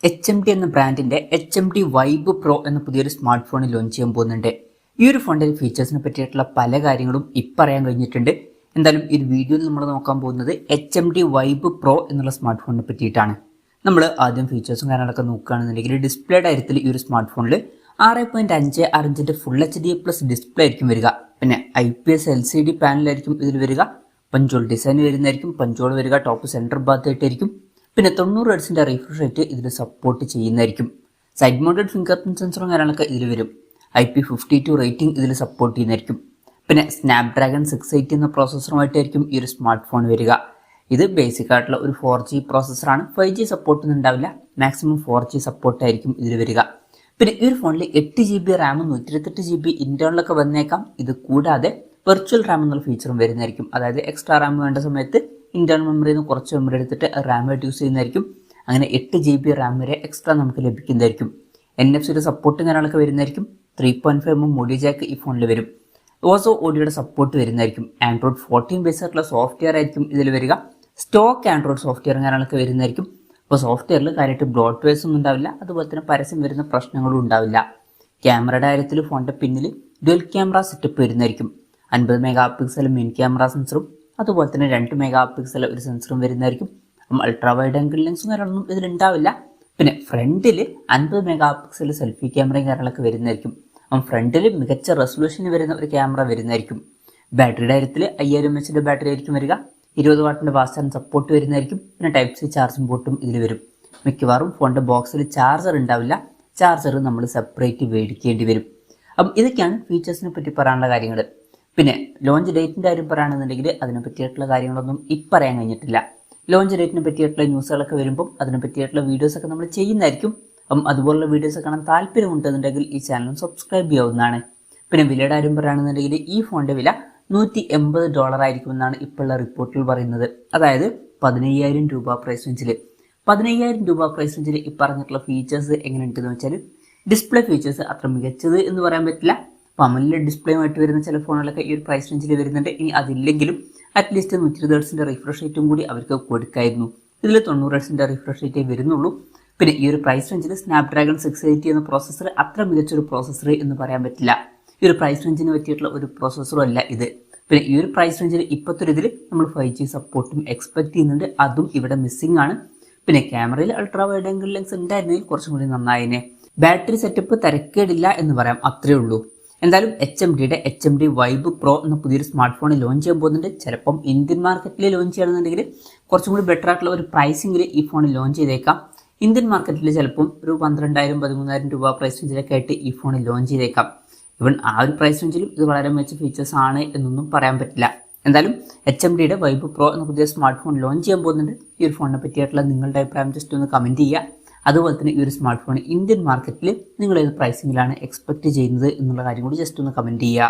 HMD എന്ന ബ്രാൻഡിന്റെ HMD vibe pro എന്ന പുതിയൊരു സ്മാർട്ട് ഫോൺ ലോഞ്ച് ചെയ്യാൻ പോകുന്നുണ്ട്. ഈ ഒരു ഫോണിന്റെ ഫീച്ചേഴ്സിനെ പറ്റിയിട്ടുള്ള പല കാര്യങ്ങളും ഇപ്പറയാൻ കഴിഞ്ഞിട്ടുണ്ട്. എന്തായാലും ഈ വീഡിയോയിൽ നമ്മൾ നോക്കാൻ പോകുന്നത് HMD വൈബ് പ്രോ എന്നുള്ള സ്മാർട്ട് ഫോണിനെ പറ്റിയിട്ടാണ്. നമ്മൾ ആദ്യം ഫീച്ചേഴ്സും കാര്യങ്ങളൊക്കെ നോക്കുകയാണെന്നുണ്ടെങ്കിൽ ഡിസ്പ്ലേ കാര്യത്തിൽ ഈ ഒരു സ്മാർട്ട് ഫോണിൽ 6.56 ഇഞ്ചിന്റെ ഫുൾ HD+ ഡിസ്പ്ലേ ആയിരിക്കും വരിക. പിന്നെ IPS LCD പാനലായിരിക്കും ഇതിൽ വരിക. പഞ്ചോൾ ഡിസൈൻ വരുന്നതായിരിക്കും. പഞ്ചോൾ വരിക ടോപ്പ് സെൻറ്റർ ഭാഗത്തായിട്ടായിരിക്കും. പിന്നെ 90 ഹെർട്സിന്റെ റിഫ്രഷ് റേറ്റ് ഇതിൽ സപ്പോർട്ട് ചെയ്യുന്നതായിരിക്കും. സൈഡ് മൗണ്ടഡ് ഫിംഗർ പ്രിന്റ് സെൻസറും കാര്യങ്ങളൊക്കെ ഇതിൽ വരും. IP52 റേറ്റിംഗ് ഇതിൽ സപ്പോർട്ട് ചെയ്യുന്നതായിരിക്കും. പിന്നെ സ്നാപ്ഡ്രാഗൺ 680 എന്ന പ്രോസസ്സറുമായിട്ടായിരിക്കും ഈ ഒരു സ്മാർട്ട് ഫോൺ വരിക. ഇത് ബേസിക് ആയിട്ടുള്ള ഒരു 4G പ്രോസസ്സറാണ്. 5G സപ്പോർട്ടൊന്നും ഉണ്ടാവില്ല. മാക്സിമം 4G സപ്പോർട്ടായിരിക്കും ഇതിൽ വരിക. പിന്നെ ഈ ഒരു ഫോണിൽ 8GB റാം 128GB ഇന്റേണലൊക്കെ വന്നേക്കാം. ഇത് കൂടാതെ വെർച്വൽ റാം എന്നുള്ള ഫീച്ചറും വരുന്നതായിരിക്കും. അതായത് എക്സ്ട്രാ റാം വേണ്ട സമയത്ത് ഇന്റേണൽ മെമ്മറിയിൽ നിന്ന് കുറച്ച് മെമ്മറി എടുത്തിട്ട് റാം ആയിട്ട് യൂസ് ചെയ്യുന്നതായിരിക്കും. അങ്ങനെ 8GB റാം വരെ എക്സ്ട്രാ നമുക്ക് ലഭിക്കുന്നതായിരിക്കും. NFC സപ്പോർട്ടും കാര്യങ്ങളൊക്കെ വരുന്നതായിരിക്കും. 3.5mm ഓഡിയോ ജാക്ക് ഈ ഫോണിൽ വരും. ഓസോ ഓഡിയോയുടെ സപ്പോർട്ട് വരുന്നതായിരിക്കും. ആൻഡ്രോയിഡ് 14 ബേസ് ആയിട്ടുള്ള സോഫ്റ്റ്വെയർ ആയിരിക്കും ഇതിൽ വരിക. സ്റ്റോക്ക് ആൻഡ്രോയിഡ് സോഫ്റ്റ്വെയറും കാര്യങ്ങളൊക്കെ വരുന്നതായിരിക്കും. അപ്പോൾ സോഫ്റ്റ്വെയറിൽ കാര്യമായിട്ട് ബ്രോഡ്വേസ് ഒന്നും ഉണ്ടാവില്ല. അതുപോലെ തന്നെ പരസ്യം വരുന്ന പ്രശ്നങ്ങളും ഉണ്ടാവില്ല. ക്യാമറയുടെ കാര്യത്തിൽ ഫോണിന്റെ പിന്നിൽ ഡ്യുവൽ ക്യാമറ സെറ്റപ്പ് വരുന്നതായിരിക്കും. 50 മെഗാ മെയിൻ ക്യാമറ സെൻസറും അതുപോലെ തന്നെ 2 മെഗാ ഒരു സെൻസറും വരുന്നതായിരിക്കും. അൾട്രാ വൈഡ് ആംഗിൾ ലെൻസും കാര്യങ്ങളൊന്നും ഇതിലുണ്ടാവില്ല. പിന്നെ ഫ്രണ്ടിൽ 50 മെഗാ സെൽഫി ക്യാമറയും കാര്യങ്ങളൊക്കെ വരുന്നതായിരിക്കും. ഫ്രണ്ടിൽ മികച്ച റെസൊല്യൂഷന് വരുന്ന ഒരു ക്യാമറ വരുന്നതായിരിക്കും. ബാറ്ററിയുടെ കാര്യത്തിൽ 5000 mAh ബാറ്ററി ആയിരിക്കും വരിക. 20 വാട്ടിന്റെ ഫാസ്റ്റ് ചാർജ് സപ്പോർട്ട് വരുന്നതായിരിക്കും. പിന്നെ Type-C ചാർജിംഗ് പോർട്ടും ഇതിൽ വരും. മിക്കവാറും ഫോണിന്റെ ബോക്സിൽ ചാർജർ ഉണ്ടാവില്ല. ചാർജർ നമ്മൾ സെപ്പറേറ്റ് മേടിക്കേണ്ടി വരും. അപ്പം ഇതൊക്കെയാണ് ഫീച്ചേഴ്സിനെ പറ്റി പറയാനുള്ള കാര്യങ്ങൾ. പിന്നെ ലോഞ്ച് ഡേറ്റിന്റെ കാര്യം പറയുകയാണെന്നുണ്ടെങ്കിൽ അതിനെ പറ്റിയിട്ടുള്ള കാര്യങ്ങളൊന്നും പറയാൻ കഴിഞ്ഞിട്ടില്ല. ലോഞ്ച് ഡേറ്റിനെ പറ്റിയിട്ടുള്ള ന്യൂസുകളൊക്കെ വരുമ്പോൾ അതിനെ പറ്റിയിട്ടുള്ള വീഡിയോസൊക്കെ നമ്മൾ ചെയ്യുന്നതായിരിക്കും. അപ്പം അതുപോലുള്ള വീഡിയോസ് കാണാൻ താല്പര്യമുണ്ടെന്നുണ്ടെങ്കിൽ ഈ ചാനൽ സബ്സ്ക്രൈബ് ചെയ്യാവുന്നതാണ്. പിന്നെ വിലയുടെ കാര്യം പറയുകയാണെന്നുണ്ടെങ്കിൽ ഈ ഫോണിന്റെ വില $180 ആയിരിക്കുമെന്നാണ് ഇപ്പോഴുള്ള റിപ്പോർട്ടുകൾ പറയുന്നത്. അതായത് 15,000 രൂപ പ്രൈസ് റേഞ്ചിൽ. 15,000 രൂപ പ്രൈസ് റേഞ്ചിൽ ഈ പറഞ്ഞിട്ടുള്ള ഫീച്ചേഴ്സ് എങ്ങനെയുണ്ടെന്ന് വെച്ചാൽ ഡിസ്പ്ലേ ഫീച്ചേഴ്സ് അത്ര മികച്ചത് എന്ന് പറയാൻ പറ്റില്ല. AMOLED ഡിസ്പ്ലേയുമായിട്ട് വരുന്ന ചില ഫോണുകളൊക്കെ ഈ ഒരു പ്രൈസ് റേഞ്ചിൽ വരുന്നുണ്ട്. ഇനി അതില്ലെങ്കിലും അറ്റ്ലീസ്റ്റ് 120 ഹെർട്സിന്റെ റിഫ്രഷ് റേറ്റും കൂടി അവർക്ക് കൊടുക്കായിരുന്നു. ഇതിൽ 90 ഹെർട്സിന്റെ റിഫ്രഷ് റേറ്റേ വരുന്നുള്ളൂ. പിന്നെ ഈ ഒരു പ്രൈസ് റേഞ്ചിൽ സ്നാപ്ഡ്രാഗൺ 680 എന്ന പ്രോസസ്സർ അത്ര മികച്ചൊരു പ്രോസസ്സർ എന്ന് പറയാൻ പറ്റില്ല. ഈ ഒരു പ്രൈസ് റേഞ്ചിന് പറ്റിയിട്ടുള്ള ഒരു പ്രോസസ്സറും അല്ല ഇത്. പിന്നെ ഈ ഒരു പ്രൈസ് റേഞ്ചിൽ ഇപ്പോഴത്തെ ഇതിൽ നമ്മൾ 5G സപ്പോർട്ടും എക്സ്പെക്ട് ചെയ്യുന്നുണ്ട്. അതും ഇവിടെ മിസ്സിംഗ് ആണ്. പിന്നെ ക്യാമറയിൽ അൾട്രാ വൈഡ് ആംഗിൾ ലെൻസ് ഉണ്ടായിരുന്നെങ്കിൽ കുറച്ചും കൂടി നന്നായിനെ. ബാറ്ററി സെറ്റപ്പ് തരക്കേടില്ല എന്ന് പറയാം. അത്രേ ഉള്ളൂ. എന്തായാലും HMDയുടെ HMD വൈബ് പ്രോ എന്ന പുതിയൊരു സ്മാർട്ട് ഫോൺ ലോഞ്ച് ചെയ്യാൻ പോകുന്നുണ്ട്. ചിലപ്പം ഇന്ത്യൻ മാർക്കറ്റിൽ ലോഞ്ച് ചെയ്യണമെന്നുണ്ടെങ്കിൽ കുറച്ചും കൂടി ബെറ്റർ ആയിട്ടുള്ള ഒരു പ്രൈസിംഗിൽ ഈ ഫോൺ ലോഞ്ച് ചെയ്തേക്കാം. ഇന്ത്യൻ മാർക്കറ്റിൽ ചിലപ്പം ഒരു 12,000-13,000 രൂപ പ്രൈസ് റേഞ്ചിലൊക്കെ ആയിട്ട് ഈ ഫോൺ ലോഞ്ച് ചെയ്തേക്കാം. ഇവൻ ആ ഒരു പ്രൈസ് റേഞ്ചിലും ഇത് വളരെ മികച്ച ഫീച്ചേഴ്സ് ആണ് എന്നൊന്നും പറയാൻ പറ്റില്ല. എന്തായാലും HMDയുടെ വൈബ് പ്രോ എന്ന പുതിയ സ്മാർട്ട് ഫോൺ ലോഞ്ച് ചെയ്യാൻ പോകുന്നുണ്ട്. ഈ ഒരു ഫോണിനെ പറ്റിയിട്ടുള്ള നിങ്ങളുടെ അഭിപ്രായം ജസ്റ്റ് ഒന്ന് കമൻറ്റ് ചെയ്യുക. അതുപോലെ തന്നെ ഈ ഒരു സ്മാർട്ട് ഫോൺ ഇന്ത്യൻ മാർക്കറ്റിൽ നിങ്ങൾ ഏത് പ്രൈസിങ്ങിലാണ് എക്സ്പെക്ട് ചെയ്യുന്നത് എന്നുള്ള കാര്യം കൂടി ജസ്റ്റ് ഒന്ന് കമൻറ്റ് ചെയ്യുക.